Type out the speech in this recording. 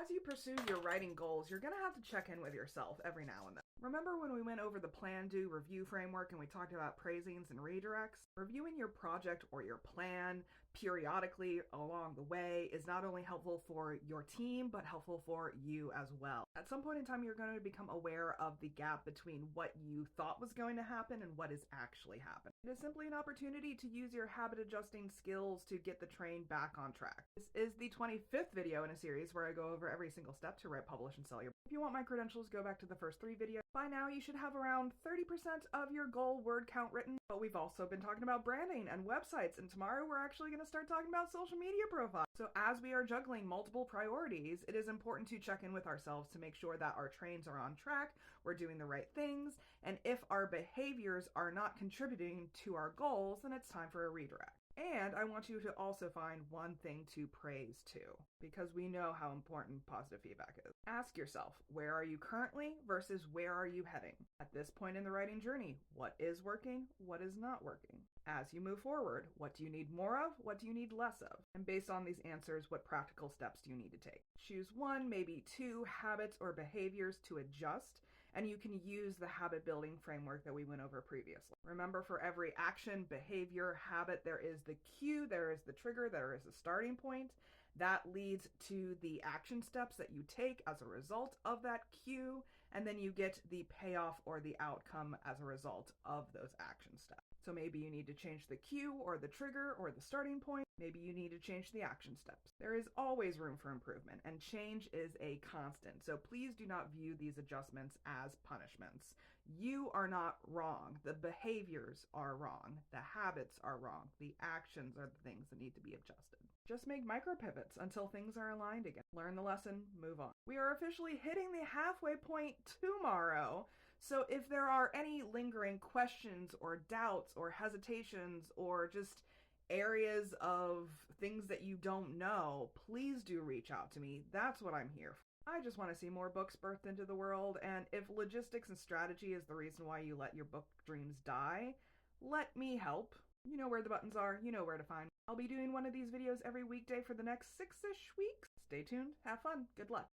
As you pursue your writing goals, you're going to have to check in with yourself every now and then. Remember when we went over the plan, do, review framework and we talked about praisings and redirects? Reviewing your project or your plan periodically along the way is not only helpful for your team, but helpful for you as well. At some point in time, you're going to become aware of the gap between what you thought was going to happen and what is actually happening. It is simply an opportunity to use your habit adjusting skills to get the train back on track. This is the 25th video in a series where I go over every single step to write, publish, and sell your book. If you want my credentials, go back to the first 3 videos. By now, you should have around 30% of your goal word count written, but we've also been talking about branding and websites, and tomorrow we're actually going to start talking about social media profiles. So as we are juggling multiple priorities, it is important to check in with ourselves to make sure that our trains are on track, we're doing the right things, and if our behaviors are not contributing to our goals, then it's time for a redirect. And I want you to also find one thing to praise too, because we know how important positive feedback is. Ask yourself, where are you currently versus where are you heading? At this point in the writing journey, what is working? What is not working? As you move forward, what do you need more of? What do you need less of? And based on these answers, what practical steps do you need to take? Choose 1, maybe 2 habits or behaviors to adjust, and you can use the habit building framework that we went over previously. Remember, for every action, behavior, habit, there is the cue, there is the trigger, there is a starting point. That leads to the action steps that you take as a result of that cue, and then you get the payoff or the outcome as a result of those action steps. So maybe you need to change the cue or the trigger or the starting point. Maybe you need to change the action steps. There is always room for improvement, and change is a constant. So please do not view these adjustments as punishments. You are not wrong. The behaviors are wrong. The habits are wrong. The actions are the things that need to be adjusted. Just make micro pivots until things are aligned again. Learn the lesson, move on. We are officially hitting the halfway point tomorrow. So if there are any lingering questions or doubts or hesitations or just areas of things that you don't know, please do reach out to me. That's what I'm here for. I just want to see more books birthed into the world, and if logistics and strategy is the reason why you let your book dreams die, let me help. You know where the buttons are, you know where to find me. I'll be doing one of these videos every weekday for the next 6-ish weeks. Stay tuned, have fun, good luck.